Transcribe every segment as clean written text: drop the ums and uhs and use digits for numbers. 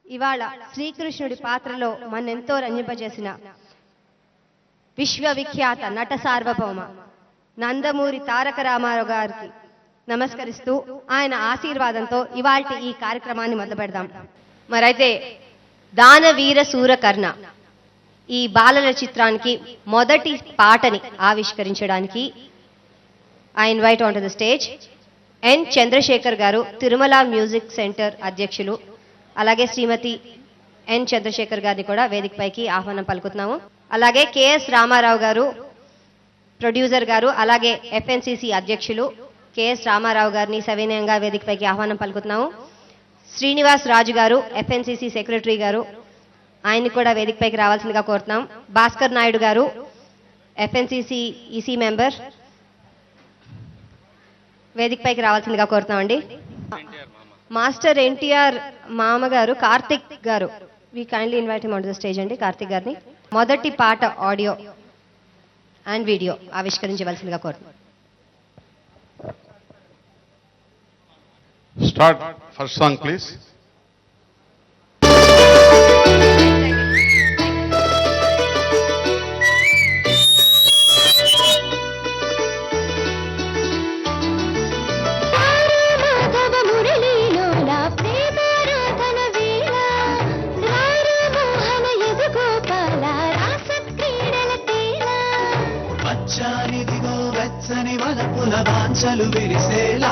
ఇవాళ శ్రీకృష్ణుడి పాత్రలో మన్నెంతో రంజింపజేసిన విశ్వవిఖ్యాత నట సార్వభౌమ నందమూరి తారక రామారావు గారికి నమస్కరిస్తూ ఆయన ఆశీర్వాదంతో ఇవాల్టి ఈ కార్యక్రమాన్ని మొదలు పెడదాం. మరైతే దానవీర సూరకర్ణ ఈ బాలల చిత్రానికి మొదటి పాటని ఆవిష్కరించడానికి I invite on to the stage N Chandrashekar garu, Tirumala music centre అధ్యక్షులు, అలాగే శ్రీమతి ఎన్ చంద్రశేఖర్ గారిని కూడా వేదికపైకి ఆహ్వానం పలుకుతున్నాము. అలాగే కెఎస్ రామారావు గారు ప్రొడ్యూసర్ గారు, అలాగే ఎఫ్ఎన్సిసి అధ్యక్షులు కెఎస్ రామారావు గారిని సవినయంగా వేదికపైకి ఆహ్వానం పలుకుతున్నాము. శ్రీనివాస్ రాజు గారు ఎఫ్ఎన్సిసి సెక్రటరీ గారు, ఆయన్ని కూడా వేదికపైకి రావాల్సిందిగా కోరుతున్నాం. భాస్కర్ నాయుడు గారు ఎఫ్ఎన్సిసి ఈసీ మెంబర్, వేదికపైకి రావాల్సిందిగా కోరుతున్నామండి. మాస్టర్ ఎన్టీఆర్ మామగారు Karthik garu, we kindly invite him on the stage అండి. కార్తిక్ గారిని మొదటి పాట ఆడియో అండ్ వీడియో ఆవిష్కరించవలసిందిగా కోరుతున్నాం. Start first song, please. వెచ్చని వలపుల వాంఛలు విరిసేలా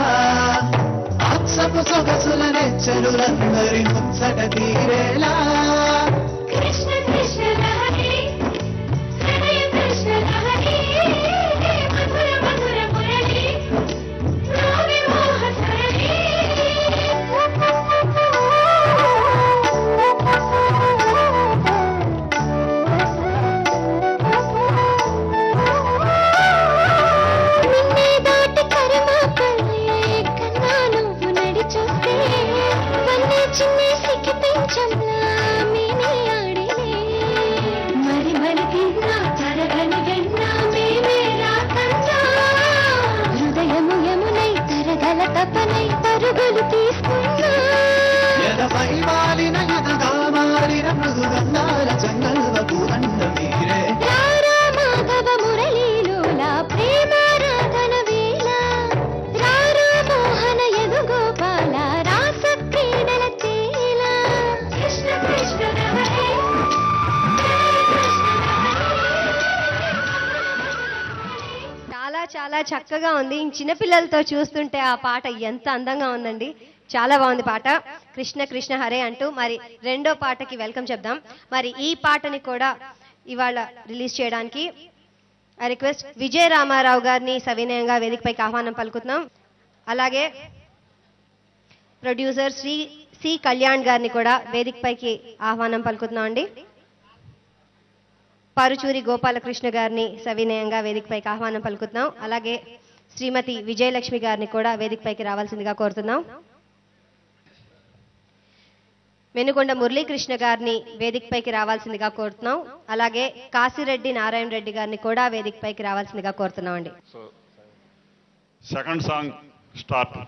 ఆత్సపు సొగసుల నెచ్చలులందరి ముచ్చట తీరేలా కృష్ణ కృష్ణ లహరి హృదయ కృష్ణ లహరి మధుర మధుర మురళి రావి మోహ సరళి చాలా చక్కగా ఉంది. చిన్నపిల్లలతో చూస్తుంటే ఆ పాట ఎంత అందంగా ఉందండి. చాలా బాగుంది పాట. కృష్ణ కృష్ణ హరే అంటూ మరి రెండో పాటకి వెల్కమ్ చెప్దాం. మరి ఈ పాటని కూడా ఇవాళ రిలీజ్ చేయడానికి ఐ రిక్వెస్ట్ విజయ రామారావు గారిని సవినయంగా వేదికపైకి ఆహ్వానం పలుకుతున్నాం. అలాగే ప్రొడ్యూసర్ శ్రీ సి కళ్యాణ్ గారిని కూడా వేదికపైకి ఆహ్వానం పలుకుతున్నాం అండి. పరుచూరి గోపాలకృష్ణ గారిని సవినయంగా వేదికపైకి ఆహ్వానం పలుకుతున్నాం. అలాగే శ్రీమతి విజయలక్ష్మి గారిని కూడా వేదికపైకి రావాల్సిందిగా కోరుతున్నాం. మెనుకొండ మురళీకృష్ణ గారిని వేదికపైకి రావాల్సిందిగా కోరుతున్నాం. అలాగే కాశీరెడ్డి నారాయణ రెడ్డి గారిని కూడా వేదికపైకి రావాల్సిందిగా కోరుతున్నాం అండి. Second song start.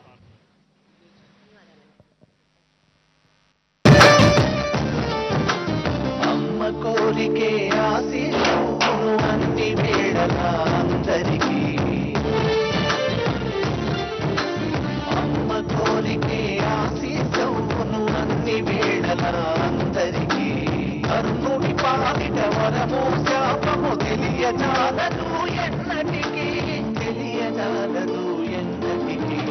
కోరికే ఆశీస్సును అన్ని వేళలా అందరికీ అమ్మ కోరికే ఆశీస్సును అన్ని వేళలా అందరికీ కర్ణుడి పాలిట వరము శాపము తెలియజాలదు ఎన్నటికీ తెలియజాలదు ఎన్నటికీ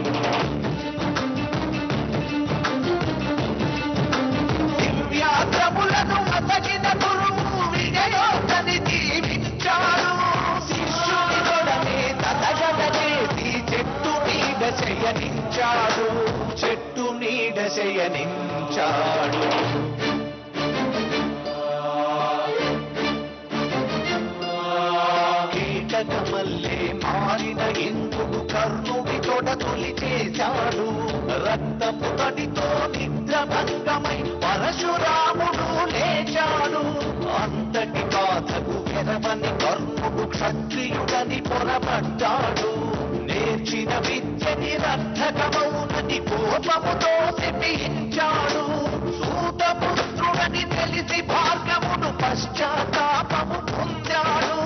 దివ్యాత్రములను మతగిన గురువు విజయోత్తని దీవించాడు. శిష్యుని తొడమే తదగడచేసి చెట్టు నీడ శయనించాడు. చెట్టు నీడ శయనించాడు. కీటకమల్లే మారిన ఇంద్రుడు కర్ణుడి తొడ తొలి చేశాడు. రక్తపు తడితో నిద్రభంగమై పరశురాముడు లేచాడు. అంతటి బాధకు వెరవని కర్ణుడు క్షత్రియుడని పొరపడ్డాడు. నేర్చిన విద్య నిరర్థకమౌనని కోపముతో శపించాడు. తెలిసి భార్గవుడు పశ్చాత్తాపము పొందాడు.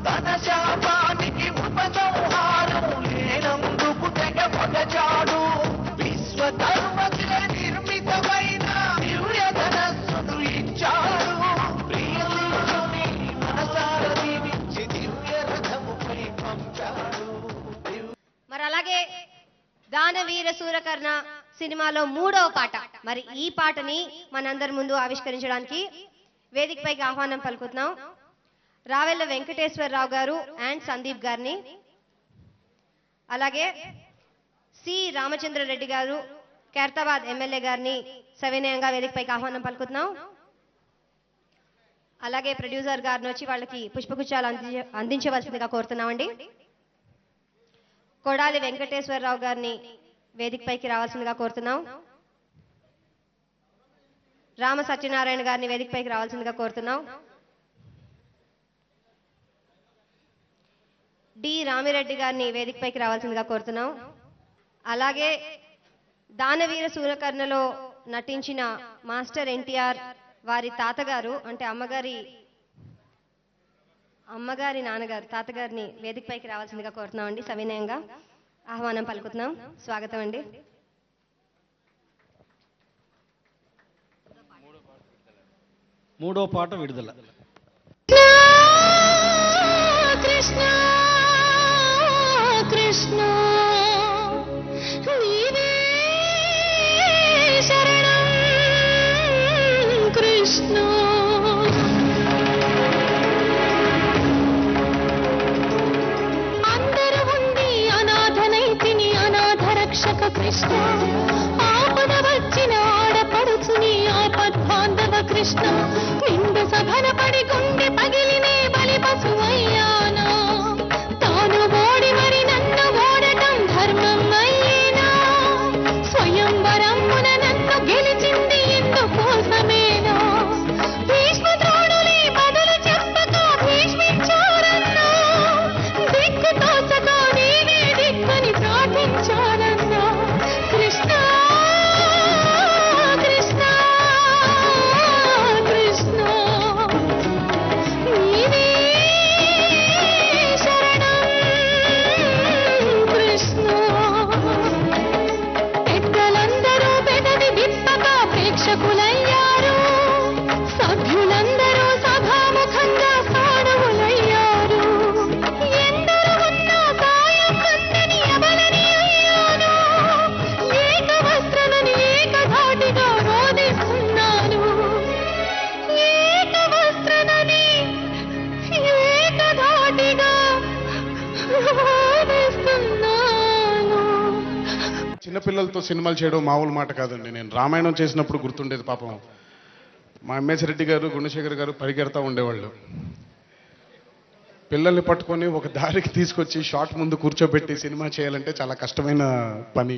తన శాపానికి ఉపసంహారం లేనందుకు తెగ పొగచాడు. విశ్వకర్మచే నిర్మితమైన దివ్య ధనస్సును ఇచ్చాడు. ప్రియుని మనసార దీవించి దివ్య రథముపై పంచాడు. మరి అలాగే దానవీర సూరకర్ణ సినిమాలో 3వ పాట, మరి ఈ పాటని మనందరి ముందు ఆవిష్కరించడానికి వేదికపైకి ఆహ్వానం పలుకుతున్నాం రావెల్ల వెంకటేశ్వరరావు గారు అండ్ సందీప్ గారిని. అలాగే సి రామచంద్రరెడ్డి గారు ఖైరతాబాద్ ఎమ్మెల్యే గారిని సవినయంగా వేదికపైకి ఆహ్వానం పలుకుతున్నాం. అలాగే ప్రొడ్యూసర్ గారిని వచ్చి వాళ్ళకి పుష్పగుచ్చాలు అందించవలసిందిగా కోరుతున్నామండి. కొడాలి వెంకటేశ్వరరావు గారిని వేదికపైకి రావాల్సిందిగా కోరుతున్నాం. రామ సత్యనారాయణ గారిని వేదికపైకి రావాల్సిందిగా కోరుతున్నాం. డి రామిరెడ్డి గారిని వేదికపైకి రావాల్సిందిగా కోరుతున్నాం. అలాగే దానవీర సూరకర్ణలో నటించిన మాస్టర్ ఎన్టీఆర్ వారి తాతగారు అంటే అమ్మగారి నాన్నగారు తాతగారిని వేదికపైకి రావాల్సిందిగా కోరుతున్నాం అండి. సవినయంగా ఆహ్వానం పలుకుతున్నాం. స్వాగతం అండి. మూడో పాట విడుదల. కృష్ణ కృష్ణ నీవే శరణం కృష్ణ. అందరూ ఉండి అనాథనైతిని అనాథ రక్షక కృష్ణ. ఆపద వచ్చిన ఆడపడుచుని ఆపద్బాంధవ కృష్ణ. నిండు సభన పడి గుండె పగిలినే బలి పశువయ్యానా. తాను ఓడి మరి నన్ను ఓడటం ధర్మం అయ్యేనా. స్వయంవరమున నన్ను గెలిచింది ఎందుకోసమేనా. భీష్మ ద్రోణులే బదులు చెప్పక భీష్మించారన్నా. దిక్కు తోచక నేనే దిక్కని ప్రార్థించానన్నా. కృష్ణ కృష్ణ కృష్ణ నీవే శరణం కృష్ణ. పెద్దలందరూ పెదవి విప్పక ప్రేక్షకులయ్యారు. సభ్యులందరూ సభాముఖంగా సాధువులయ్యారు. ఎందరు ఉన్నా సాయం అందని అబలని అయ్యాను. ఏక వస్త్రమని ఏకధాటిగా రోదిస్తున్నాను. ఏక వస్త్రమని ఏకధాటిగా రోదిస్తున్నాను. చిన్నపిల్లలతో సినిమాలు చేయడం మామూలు మాట కాదండి. నేను రామాయణం చేసినప్పుడు గుర్తుండేది పాపం. మా ఎంఎస్ రెడ్డి గారు గుణశేఖర్ గారు పరిగెడతా ఉండేవాళ్ళు. పిల్లల్ని పట్టుకొని ఒక దారికి తీసుకొచ్చి షాట్ ముందు కూర్చోబెట్టి సినిమా చేయాలంటే చాలా కష్టమైన పని.